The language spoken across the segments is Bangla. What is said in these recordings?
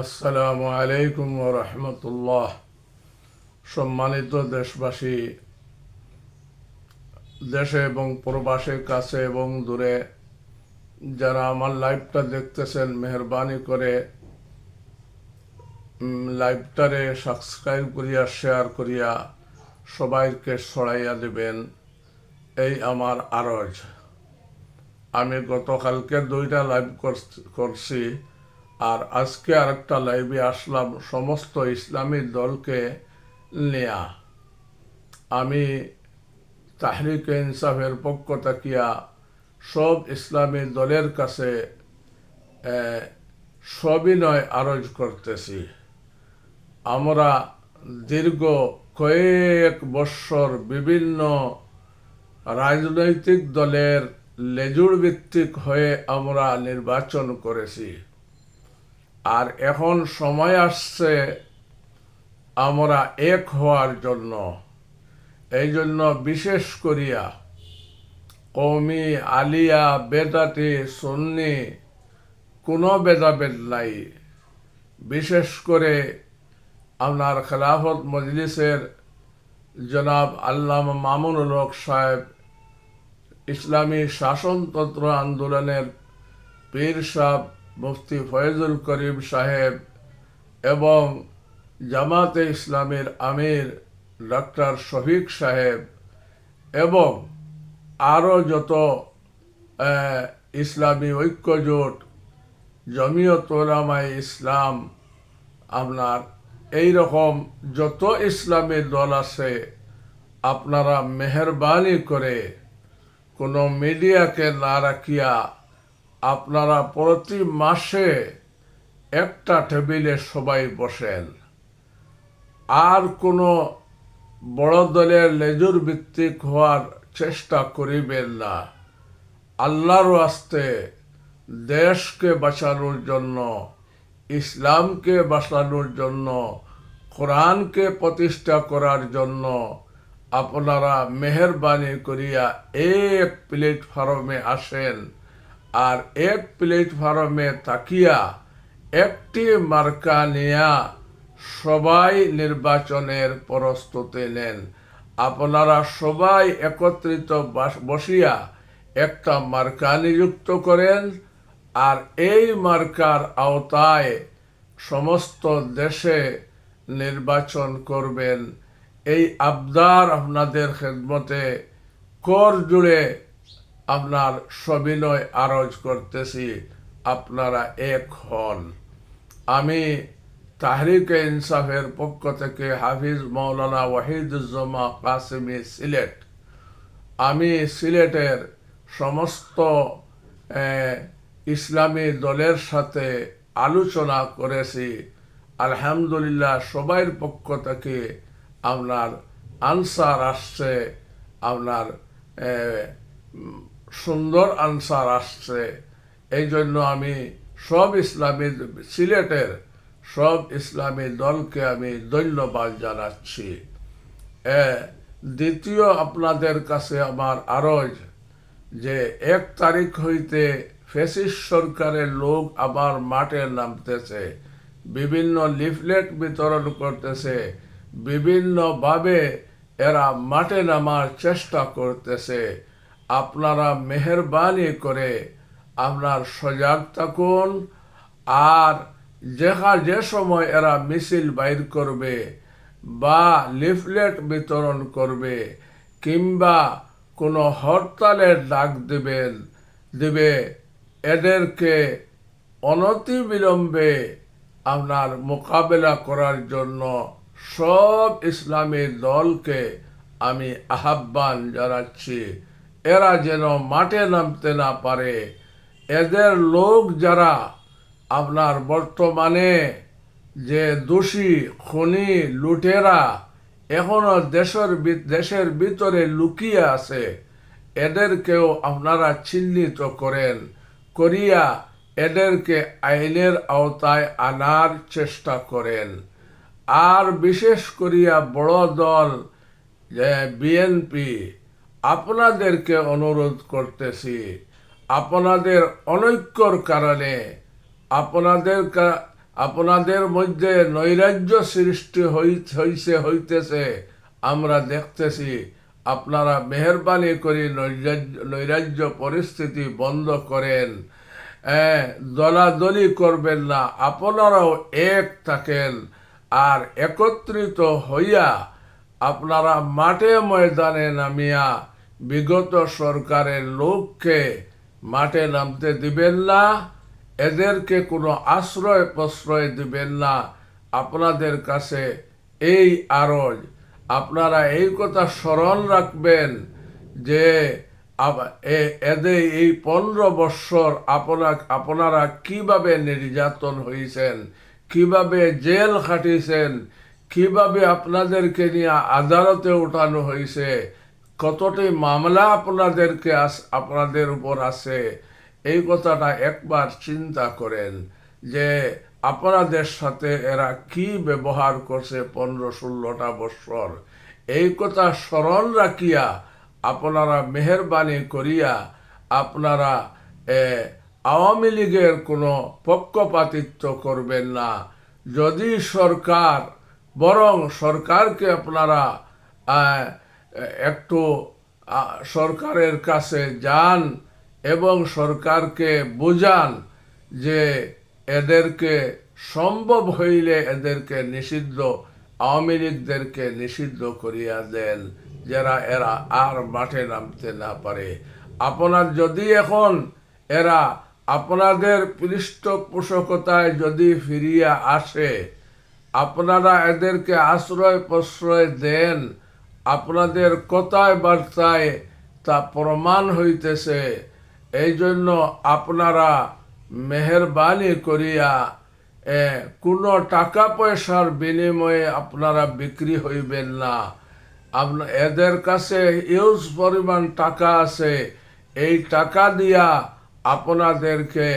আসসালামু আলাইকুম ওয়া রাহমাতুল্লাহ। সম্মানিত দেশবাসী, দেশে এবং প্রবাসের কাছে এবং দূরে যারা আমার লাইভটা দেখতেছেন, মেহরবানি করে লাইভটারে সাবস্ক্রাইব করিয়া শেয়ার করিয়া সবাইকে ছড়াইয়া দেবেন, এই আমার আরজ। আমি গতকালকে 2টা লাইভ করছি, আর আজকে আরেকটা লাইভে আসলাম সমস্ত ইসলামী দলকে নিয়া। আমি তাহরিকে ইনসাফের পক্ষ থাকিয়া সব ইসলামী দলের কাছে সবিনয় আরজ করতেছি। আমরা দীর্ঘ কয়েক বৎসর বিভিন্ন রাজনৈতিক দলের লেজুর ভিত্তিক হয়ে আমরা নির্বাচন করেছি, আর এখন সময় আসছে আমরা এক হওয়ার জন্য। এই জন্য বিশেষ করিয়া কওমি, আলিয়া, বেদাতি, সুন্নি কোনো ভেদাভেদ নাই। বিশেষ করে আপনার খেলাফত মজলিসের জনাব আল্লামা মামুনুল হক সাহেব, ইসলামী শাসনতন্ত্র আন্দোলনের পীর সাহেব মুফতি ফয়জুল করিম সাহেব এবং জামাতে ইসলামের আমির ডক্টর শফিক সাহেব এবং আরও যত ইসলামী ঐক্যজোট, জমিয়ত উলামায়ে ইসলাম, আপনার এই রকম যত ইসলামী দল আছে, আপনারা মেহরবানি করে কোনো মিডিয়াকে না রাখিয়া আপনারা প্রতি মাসে একটা টেবিলে সবাই বসেন। আর কোনো বড় দলের লেজুর ভিত্তিক হওয়ার চেষ্টা করিবেন না। আল্লাহর আস্তে দেশকে বাঁচানোর জন্য, ইসলামকে বাঁচানোর জন্য, কোরআনকে প্রতিষ্ঠা করার জন্য আপনারা মেহরবানি করিয়া এক প্ল্যাটফর্মে আসেন, আর এক প্ল্যাটফর্মে তাকিয়া একটি মার্কা নিয়া সবাই নির্বাচনের প্রস্তুতি নেন। আপনারা সবাই একত্রিত বসিয়া একটা মার্কা নিযুক্ত করেন, আর এই মার্কার আওতায় সমস্ত দেশে নির্বাচন করবেন। এই আবদার আপনাদের খেদমতে কর জুড়ে আপনার সবিনয় আরজ করতেছি, আপনারা এক হন। আমি তাহরিকে ইনসাফের পক্ষ থেকে হাফিজ মৌলানা ওয়াহিদুজ্জামা কাসেমি, সিলেট। আমি সিলেটের সমস্ত ইসলামী দলের সাথে আলোচনা করেছি। আলহামদুলিল্লাহ, সবাইয়ের পক্ষ থেকে আপনার আনসার আসছে, আপনার সুন্দর আনসার আসছে। এই জন্য আমি সব ইসলামী সিলেটের সব ইসলামী দলকে আমি ধন্যবাদ জানাচ্ছি। দ্বিতীয়, আপনাদের কাছে আমার আরজ যে 1 তারিখ হইতে ফ্যাসিস্ট সরকারের লোক আবার মাঠে নামতেছে, বিভিন্ন লিফলেট বিতরণ করতেছে, বিভিন্নভাবে এরা মাঠে নামার চেষ্টা করতেছে। আপনারা মেহরবানি করে আপনার সজাগ থাকুন, আর যে সময় এরা মিছিল বাইর করবে বা লিফলেট বিতরণ করবে কিংবা কোনো হরতালের ডাক দিবে, এদেরকে অনতিবিলম্বে আপনার মোকাবেলা করার জন্য সব ইসলামী দলকে আমি আহ্বান জানাচ্ছি, এরা যেন মাঠে নামতে না পারে। এদের লোক যারা আপনার বর্তমানে যে দোষী, খুনি, লুটেরা এখনো দেশের ভিতরে লুকিয়ে আছে, এদেরকেও আপনারা চিহ্নিত করিয়া এদেরকে আইনের আওতায় আনার চেষ্টা করেন। আর বিশেষ করিয়া বড় দল যে বিএনপি, আপনাদেরকে অনুরোধ করতেছি, আপনাদের অনৈক্যর কারণে আপনাদের মধ্যে নৈরাজ্য সৃষ্টি হইতেছে আমরা দেখতেছি। আপনারা মেহেরবানি করে নৈরাজ্য পরিস্থিতি বন্ধ করেন, দলাদলি করবেন না, আপনারাও এক থাকেন। আর একত্রিত হইয়া আপনারা মাঠে ময়দানে নামিয়া বিগত সরকারের লোককে মাঠে নামতে দিবেন না, এদেরকে কোনো আশ্রয় প্রশ্রয় দিবেন না। আপনাদের কাছে এই আরজ, আপনারা এই কথা স্মরণ রাখবেন যে এদের এই 15 বৎসর আপনারা কিভাবে নির্যাতন হয়েছেন, কিভাবে জেল খাটিয়েছেন, কিভাবে আপনাদেরকে নিয়ে আদালতে উঠানো হয়েছে, কতটি মামলা আপনাদের উপর আছে। এই কথাটা একবার চিন্তা করেন যে আপনাদের সাথে এরা কি ব্যবহার করছে 15-16টা বৎসর। এই কথা স্মরণ রাখিয়া আপনারা মেহেরবানি করিয়া আপনারা আওয়ামী লীগের কোনো পক্ষপাতিত্ব করবেন না। যদি সরকার, বরং সরকারকে আপনারা একটু সরকারের কাছে যান এবং সরকারকে বোঝান যে এদেরকে সম্ভব হইলে এদেরকে নিষিদ্ধ, আওয়ামী লীগদেরকে নিষিদ্ধ করিয়া দেন, যারা এরা আর মাঠে নামতে না পারে। আপনার যদি এখন এরা আপনাদের পৃষ্ঠপোষকতায় যদি ফিরিয়া আসে, আপনারা এদেরকে আশ্রয় প্রশ্রয় দেন, আপনাদের কথায় বার্তায় তা প্রমাণ হইতেছে। এই জন্য আপনারা মেহেরবানি করিয়া কোনো টাকা পয়সার বিনিময়ে আপনারা বিক্রি হইবেন না। এদের কাছে ইউজ পরিমাণ টাকা আছে, এই টাকা দিয়া আপনাদেরকে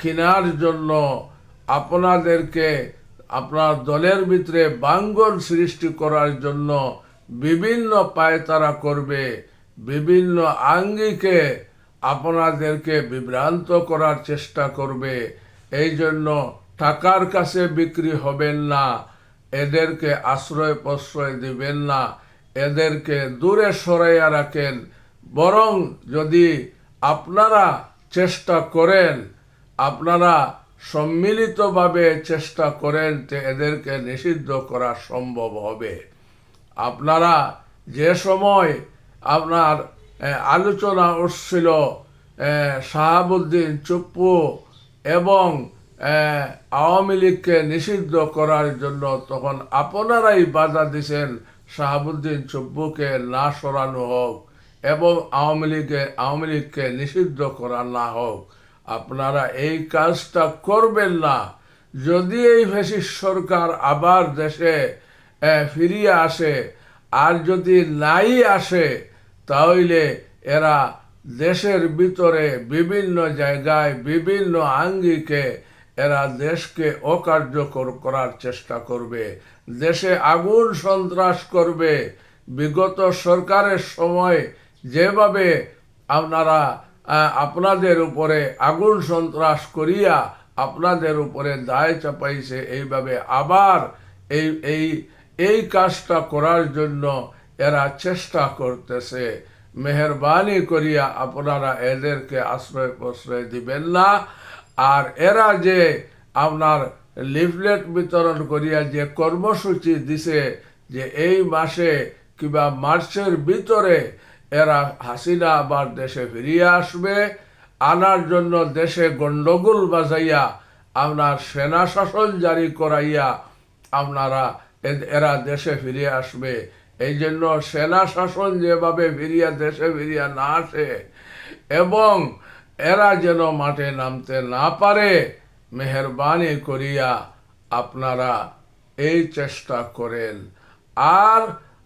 কেনার জন্য, আপনাদেরকে আপনার দলের ভিতরে বাঙ্গন সৃষ্টি করার জন্য বিভিন্ন পায়তারা করবে, বিভিন্ন আঙ্গিকে আপনাদেরকে বিভ্রান্ত করার চেষ্টা করবে। এই জন্য টাকার কাছে বিক্রি হবেন না, এদেরকে আশ্রয় প্রশ্রয় দিবেন না, এদেরকে দূরে সরাইয়া রাখেন। বরং যদি আপনারা চেষ্টা করেন, আপনারা সম্মিলিতভাবে চেষ্টা করেন, তো এদেরকে নিষিদ্ধ করা সম্ভব হবে। আপনারা যে সময় আপনার আলোচনা উঠছিল শাহাবুদ্দিন চুপ্পু এবং আওয়ামী লীগকে নিষিদ্ধ করার জন্য, তখন আপনারাই বাধা দিছেন শাহাবুদ্দিন চুপ্পুকে না সরানো হোক এবং আওয়ামী লীগকে নিষিদ্ধ করা না হোক। আপনারা এই কাজটা করবেন না। যদি এই ফ্যাসিস্ট সরকার আবার দেশে ফিরিয়ে আসে, আর যদি নাই আসে, তাহলে এরা দেশের ভিতরে বিভিন্ন জায়গায় বিভিন্ন আঙ্গিকে এরা দেশকে অকার্যকর করার চেষ্টা করবে, দেশে আগুন সন্ত্রাস করবে। বিগত সরকারের সময় যেভাবে আপনাদের উপরে আগুন সন্ত্রাস করিয়া আপনাদের উপরে দায় চাপাইছে, এইভাবে আবার এই কাজটা করার জন্য এরা চেষ্টা করতেছে। মেহেরবানি করিয়া আপনারা এদেরকে আশ্রয় প্রশ্রয় দিবেন না। আর এরা যে আপনার লিফলেট বিতরণ করিয়া যে কর্মসূচি দিছে যে এই মাসে কিংবা মার্চের ভিতরে এরা হাসিনা আবার দেশে ফিরিয়ে আসবে, আনার জন্য দেশে গন্ডগোল বাজাইয়া আপনার সেনা শাসন জারি করাইয়া এরা দেশে ফিরে আসবে। এই জন্য সেনা শাসন যেভাবে দেশে ফিরিয়া না আসে এবং এরা যেন মাঠে নামতে না পারে, মেহেরবানি করিয়া আপনারা এই চেষ্টা করেন। আর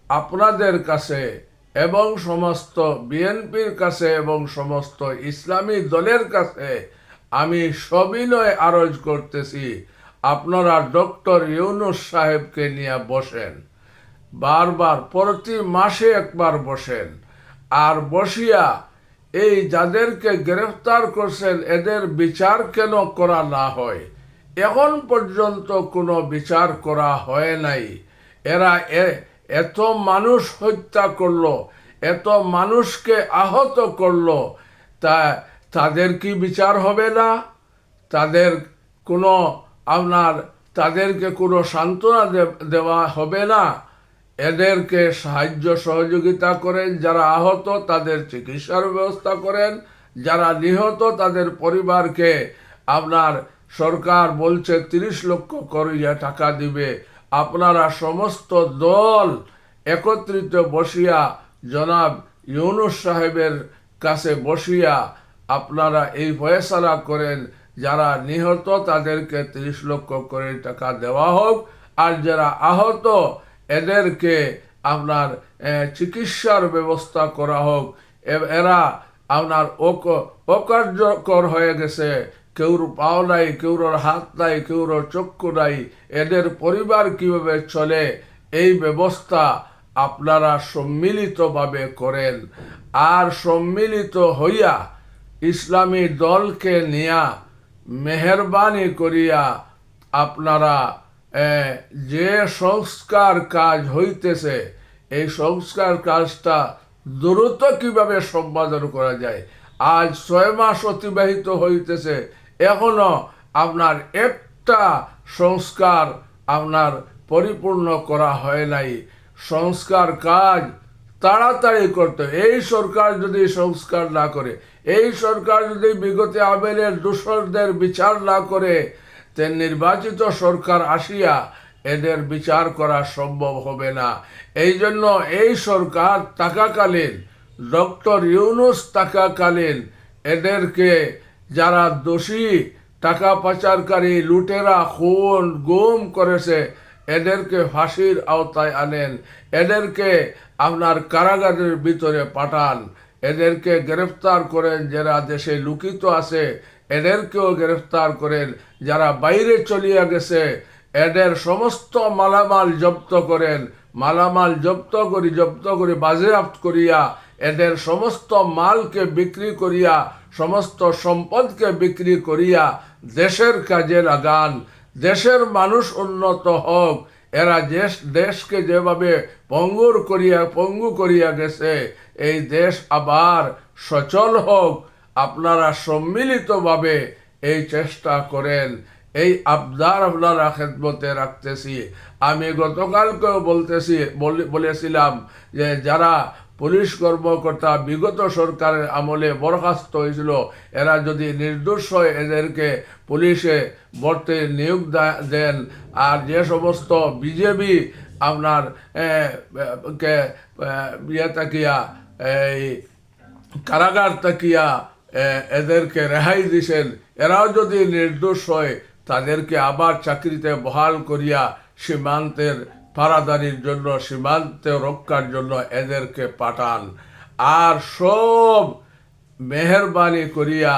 আপনাদের কাছে এবং সমস্ত বিএনপির কাছে এবং সমস্ত ইসলামী দলের কাছে আমি সবিনয় আরজ করতেছি, আপনারা ডক্টর ইউনূস সাহেবকে নিয়ে বসেন, বারবার প্রতি মাসে একবার বসেন, আর বসিয়া এই যাদেরকে গ্রেফতার করছেন এদের বিচার কেন করা না হয়, এখন পর্যন্ত কোনো বিচার করা হয় নাই। এরা এত মানুষ হত্যা করলো, এত মানুষকে আহত করলো, তাদের কি বিচার হবে না? তাদের কোনো তাদেরকে কোনো সান্ত্বনা দেওয়া হবে না? এদেরকে সাহায্য সহযোগিতা করেন, যারা আহত তাদের চিকিৎসার ব্যবস্থা করেন, যারা নিহত তাদের পরিবারকে সরকার বলছে 30 লক্ষ করিয়া টাকা দিবে। আপনারা সমস্ত দল একত্রিত বসিয়া জনাব ইউনূস সাহেবের কাছে বসিয়া আপনারা এই ফয়সালা করেন, যারা নিহত তাদেরকে 30 লক্ষ করে টাকা দেওয়া হোক, আর যারা আহত এদেরকে চিকিৎসার ব্যবস্থা করা হোক। এরা অকার্যকর হয়ে গেছে, কেউর পাও নাই, কেউর হাত নাই, কেউর চক্ষু নাই, এদের পরিবার কিভাবে চলে এই ব্যবস্থা আপনারা সম্মিলিতভাবে করেন। আর সম্মিলিত হইয়া ইসলামী দলকে নিয়া মেহরবানি করিয়া আপনারা যে সংস্কার কাজ হইতেছে এই সংস্কার কাজটা দ্রুত কিভাবে সম্পাদন করা যায়। আজ 6 মাস অতিবাহিত হইতেছে, এখনো একটা সংস্কার পরিপূর্ণ করা হয় নাই। সংস্কার কাজ তাড়াতাড়ি করতে। এই সরকার যদি সংস্কার না করে, এই সরকার যদি বিগত আমেলের দোষরদের বিচার না করে, তে নির্বাচিত সরকার আসিয়া এদের বিচার করা সম্ভব হবে না। এই জন্য এই সরকার থাকাকালীন, ডক্টর ইউনূস থাকাকালীন এদেরকে, যারা দোষী, টাকা পাচারকারী, লুটেরা, খুন গুম করেছে, এদেরকে ফাঁসির আওতায় আনেন, এদেরকে কারাগারের ভিতরে পাঠান, এদেরকে গ্রেফতার করেন। যারা দেশে লুকিত আছে এদেরকেও গ্রেফতার করেন। যারা বাইরে চলিয়া গেছে এদের সমস্ত মালামাল জব্দ করেন। মালামাল জব্দ করি বাজেয়াপ্ত করিয়া এদের সমস্ত মালকে বিক্রি করিয়া, সমস্ত সম্পদকে বিক্রি করিয়া দেশের কাজে লাগান। দেশের মানুষ উন্নত হোক। এরা দেশকে যেভাবে পঙ্গু করিয়া গেছে, এই দেশ আবার সচল হোক। আপনারা সম্মিলিতভাবে এই চেষ্টা করেন। এই আবদার আপনারা খেদমতে রাখতেছি। আমি গতকালকেও বলেছিলাম যে যারা পুলিশ কর্মকর্তা বিগত সরকারের আমলে বরখাস্ত হয়েছিল, এরা যদি নির্দোষ হয় এদেরকে পুলিশে ভর্তি নিয়োগ দেন। আর যে সমস্ত বিজেপি এই কারাগার তাকিয়া এদেরকে রেহাই দিছেন, এরাও যদি নির্দোষ হয় তাদেরকে আবার চাকরিতে বহাল করিয়া সীমান্তের পারাদারির জন্য, সীমান্তে রক্ষার জন্য এদেরকে পাঠান। আর সব মেহরবানি করিয়া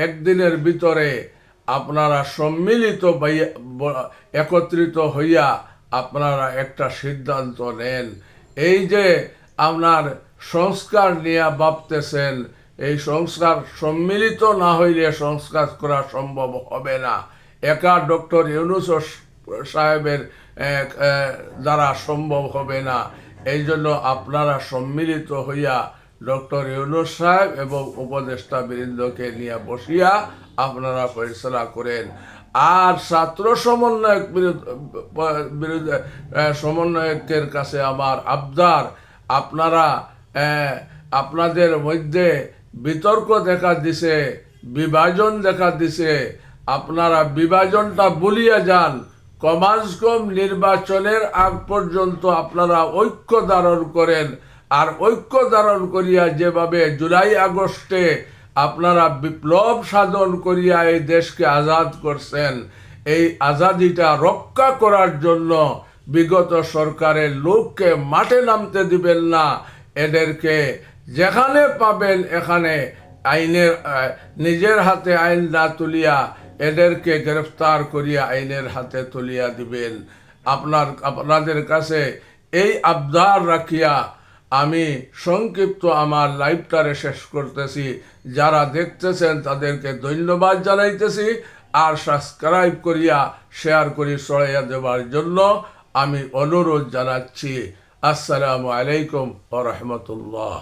একদিনের ভিতরে আপনারা সম্মিলিত একত্রিত হইয়া আপনারা একটা সিদ্ধান্ত নেন। এই যে সংস্কার নিয়ে ভাবতেছেন, এই সংস্কার সম্মিলিত না হইলে সংস্কার করা সম্ভব হবে না। একা ডক্টর ইউনূস সাহেবের দ্বারা সম্ভব হবে না। এই জন্য আপনারা সম্মিলিত হইয়া ডক্টর ইউনূস সাহেব এবং উপদেষ্টা বৃন্দকে নিয়ে বসিয়া আপনারা ফয়সালা করেন। আর ছাত্র সমন্বয়কের কাছে আমার আবদার, আপনারা আপনাদের মধ্যে বিতর্ক দেখা দিছে, বিভাজন দেখা দিছে, আপনারা বিভাজনটা ভুলিয়া যান। কমাস কম নির্বাচনের আগ পর্যন্ত আপনারা ঐক্য ধারণ করেন। আর ঐক্য ধারণ করিয়া যেভাবে জুলাই আগস্টে আপনারা বিপ্লব সাধন করিয়া এই দেশকে আজাদ করছেন, এই আজাদিটা রক্ষা করার জন্য বিগত সরকারের লোককে মাঠে নামতে দিবেন না। এদেরকে যেখানে পাবেন এখানে নিজের হাতে আইন না তুলিয়া এদেরকে গ্রেফতার করিয়া আইনের হাতে তুলিয়া দিবেন। আপনাদের কাছে এই আবদার রাখিয়া আমি সংক্ষিপ্ত আমার লাইভটারে শেষ করতেছি। যারা দেখতেছেন তাদেরকে ধন্যবাদ জানাইতেছি, আর সাবস্ক্রাইব করিয়া শেয়ার করি ছড়াইয়া দেওয়ার জন্য আমি অনুরোধ জানাচ্ছি। আসসালামু আলাইকুম ওয়া রাহমাতুল্লাহ।